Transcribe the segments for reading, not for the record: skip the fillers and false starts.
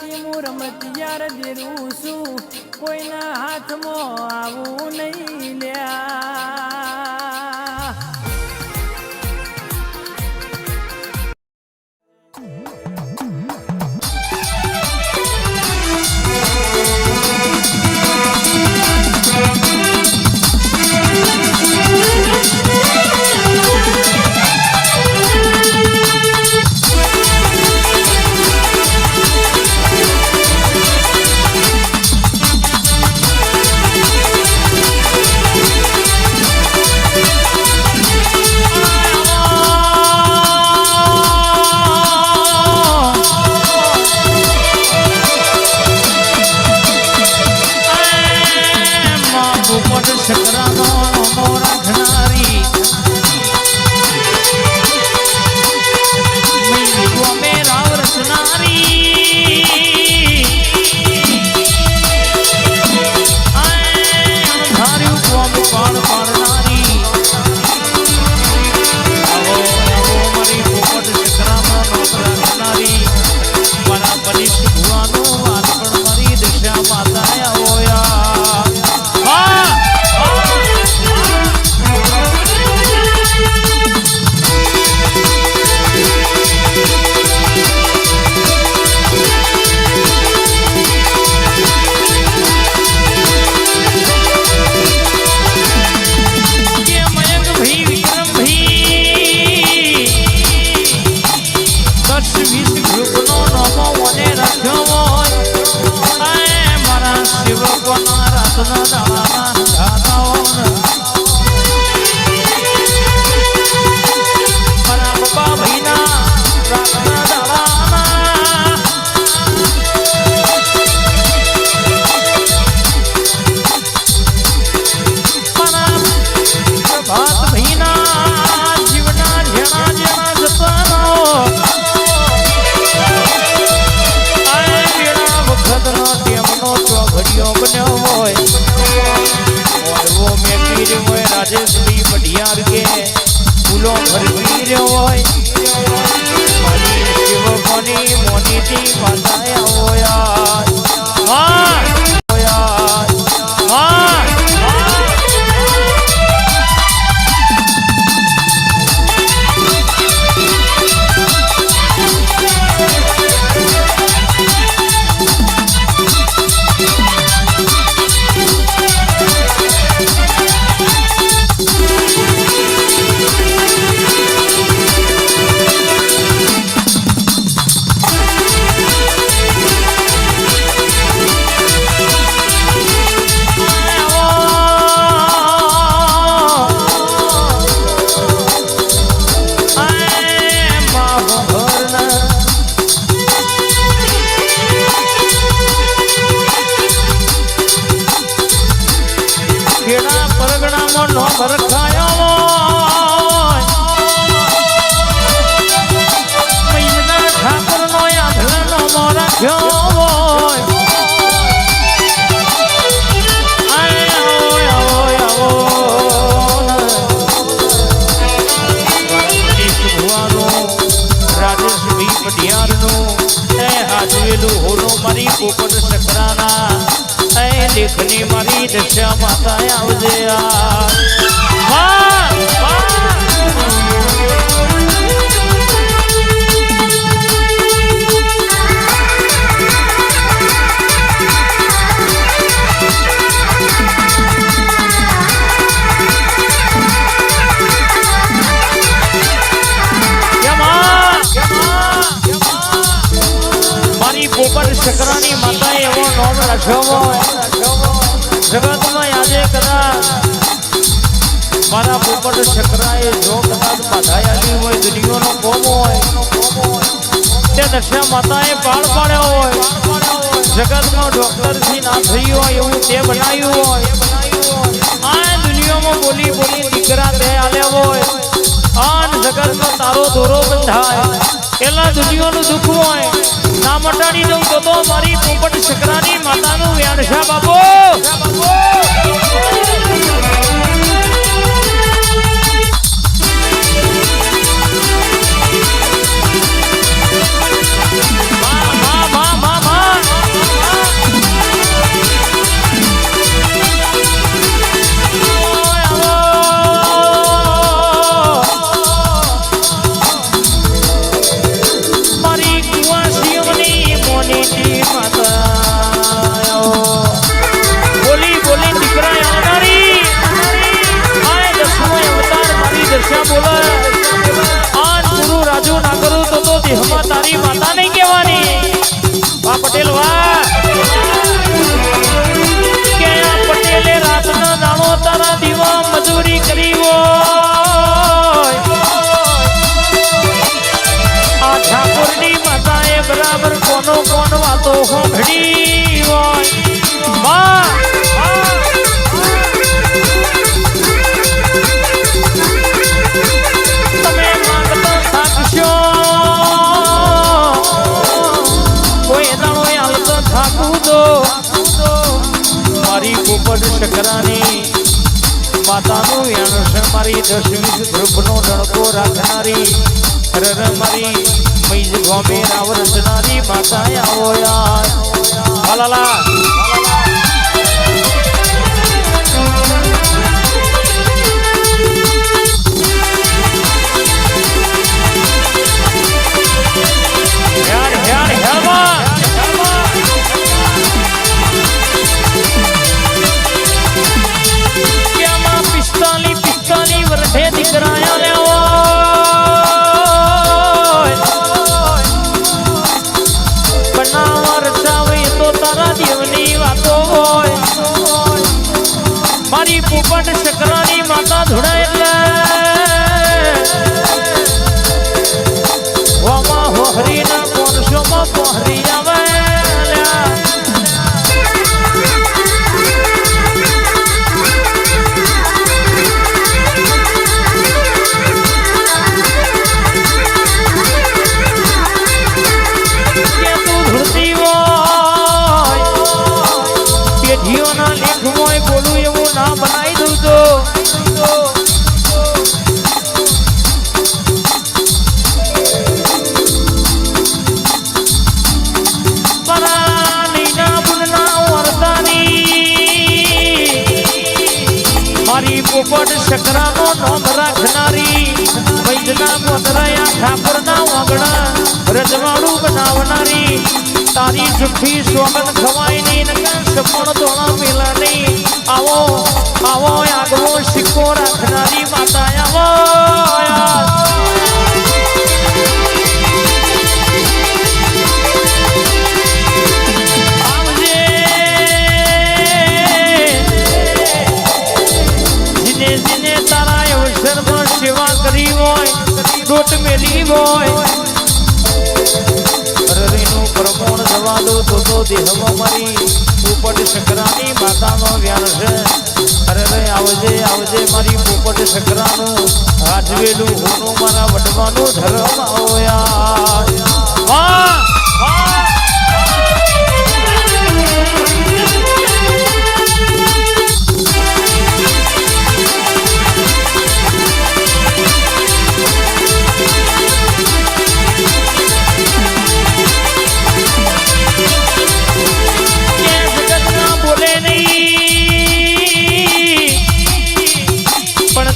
બાકી હું રમતિયાર દેરું છું, કોઈના હાથમાં આવું નહીં લ્યા. લેખની મારી દશા માતા આવજે મારી પોપટ શકરાની માતા એવો નામ રાખ્યો જગતમાં આજે કદાચ મારા પોપટ શકરાએ જો કદાચ બાધાયાલી હોય દુનિયાનો કોમ હોય તે દશા માતાએ પાળ પાડ્યો હોય જગતમાં ડોક્ટરથી ના થઈ હોય એવું તે બનાવ્યું હોય આ દુનિયામાં બોલી બોલી દીકરા તે આલ્યા હોય આન જગતમાં તારો દોરો બંધાય પેલા દુનિયાનું દુઃખ હોય ના મટાડી દઉં તો મારી પોપટ શકરાની માતાનું વ્યાણ છે બાપો મા પટેલ વાહ કે આ પટેલે રાતના દાણો તારા દીવા મજૂરી કરી હોય આ ઠાકોરની માતાએ બરાબર કોનો કોણ વાતો હોભળી હોય વાહ તમે માંગતા થાકશો કોઈ દાણો હાલતા થાકું દો મારી પોપટ શકરાની માતાનું વ્યાણ છે મારી 10-20 ધ્રુવનો ડણકો રાખનારી રર મારી મૈજ ગોમે રાવ રચનારી માતા આવો યાર હાલાલા યાર યાર હેરવા કેમાં 45 વર્ષે દીકરાયા લેવો બનાવર ચાવે તો તારા દેવની વાતો હોય મારી પોપટ શકરાની માતા ધોડાય એટલે હોમાં હોહરીના કોણસોમાં પહોરી આવે પેઢીઓના લેખમાં બોલું એવું ના બનાવી દઉં તો મારી પોપટ શકરાનો નામ રાખનારી વૈદના ગોતરાયા ઠાકોરના વાગણા રજવાડું બનાવનારી તારી જુઠ્ઠી સોગન ખવાય નહીં નકર સપણ ધોળા મેલા નહીં આવો આવો આગવો સિક્કો રાખનારી માતા આવો જીને તારા અવસરમાં સેવા કરી હોય દોટ મેલી હોય હરરીનું પ્રમોણ જવા દો તો દેહમાં મારી પોપટ શકરાની માતાનો વ્યાણ છે હરે આવજે આવજે મારી પોપટ શકરાનું રાજવેલું હોનું મારા વડવાનું ધર્મ આવો યાર વાહ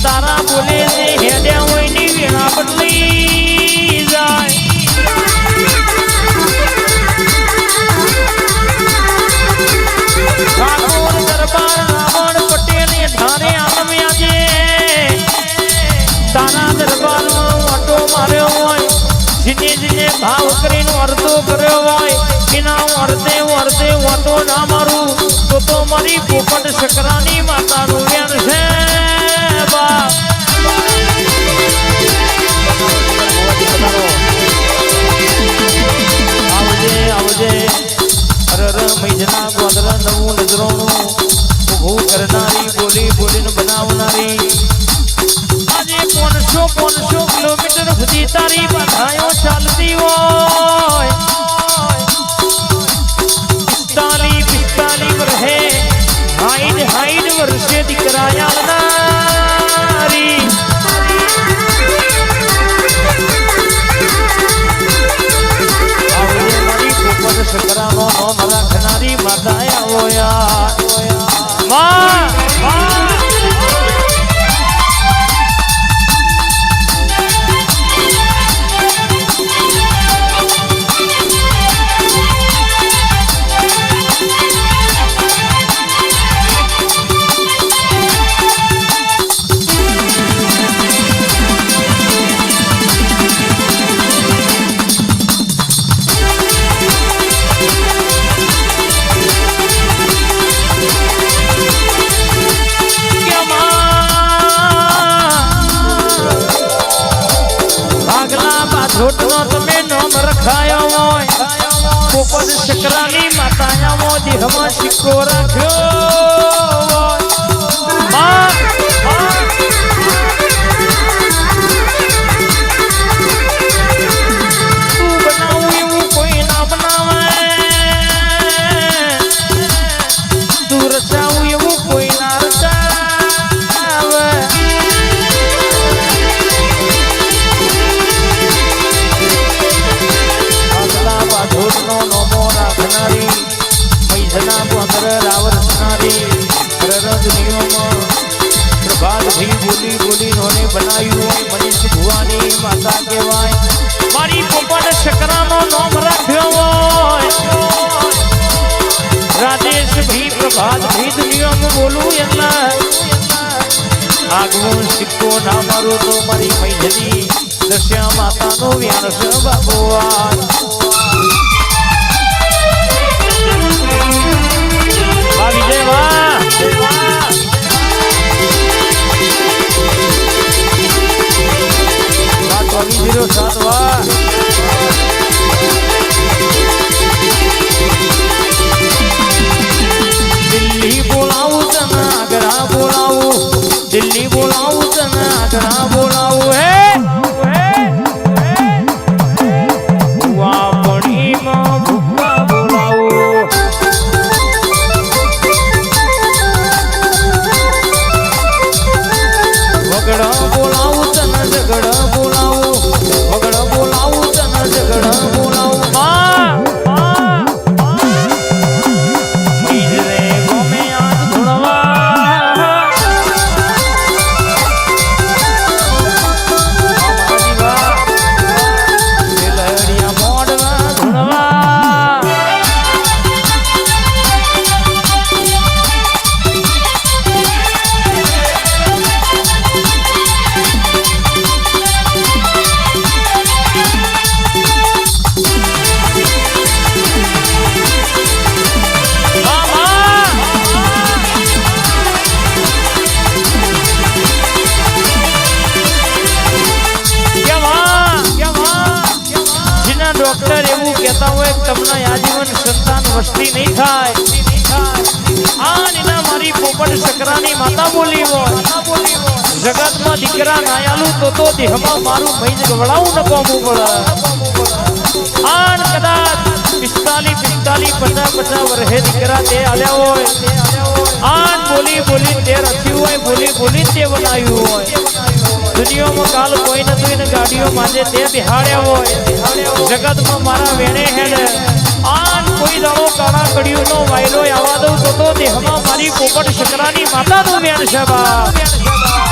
તારા બોલે છે હેડ્યા હોય ની વેણા બદલી જાય ઠાકોર દરબાર રાવણ પટેલ ધારે આલમ્યા છે તારા દરબારમાં વાટો માર્યો હોય જીને ભાવ કરીને અર્ધો કર્યો હોય એના અર્ધે વાટો ના મારું તો મારી પોપટ શકરાની માતાનું વ્યાન છે આવજે હર મૈજના ગોદરા નવું નજરોનું ઉભું કરનારી બોલી બોલીને બનાવનારી આજે 500 કિલોમીટર સુધી તારી બાધાઓ ચાલતી હોય 45 વર્ષે હાઈડ વર્ષે દીકરાયાલનારી આવજે મારી પોપટ શકરાનો નામ રાખનારી માતા આવો યાર માં ભાજોટનો તમે નામ રખાયો હોય પોપટ શકરાની માતાયામાં દેહમાં સિક્કો રાખ્યો માં તું બનાવું એવું કોઈ ના બનાવે તું રચાવું એવું કોઈ ના રચાવે આગલા બાજોટનો નોમો રાખનારી મૈસના પંદર રાવરસનારી રરદનીઓમાં પ્રભાતથી બોલી બોલી નોને બનાવ્યું મનીષ ભુવાની માતા કહેવાય મારી પોપટ શકરાનો નામ રાખ્યો હોય રાધેશ ભી પ્રભાત ભી દુનિયામાં બોલું એટલે આગવું સિક્કો ના મારું તો મારી મૈસની દશ્યા માતાનો વ્યાસ બાબુઆ વિજય વાહ દિલ્હી બોલાવું તને આગરા બોલાવું દિલ્હી બોલાવું તને આગરા બોલાવું હે વાપણીમાં ભૂકા બોલાવું વગડા બોલાવું તને ઝગડા બોલાવું વગડા બોલાવું તને ઝગડા બોલાવું મૈરે ગમે આજ ધૂણવા લહરિયા મોડવા ધૂણવા ડોક્ટર એવું કહેતા હોય કે તમને આજીવન સંતાન વસ્તી નહીં થાય આ નીના મારી પોપટ શકરાની માતા બોલી હોય જગતમાં દીકરા નાયાલું તો દેહમાં મારું મૈજ ગવડાવું ન પામવું પડે આન કદાચ 45 50 વર્ષે દીકરા તે આલ્યા હોય આન બોલી બોલી તે રચ્યું હોય બોલી બોલી તે બનાવ્યું હોય દુનિયામાં કાલ કોઈ નથી ને ગાડીઓ માંજે તે બિહાડ્યા હોય જગતમાં મારા વેણે હેડ આન કોઈ દાડો કાળા કડિયુંનો વાયલો આવવા દઉં તો દેહમાં મારી પોપટ શકરાની માતાનું વેણ છે બા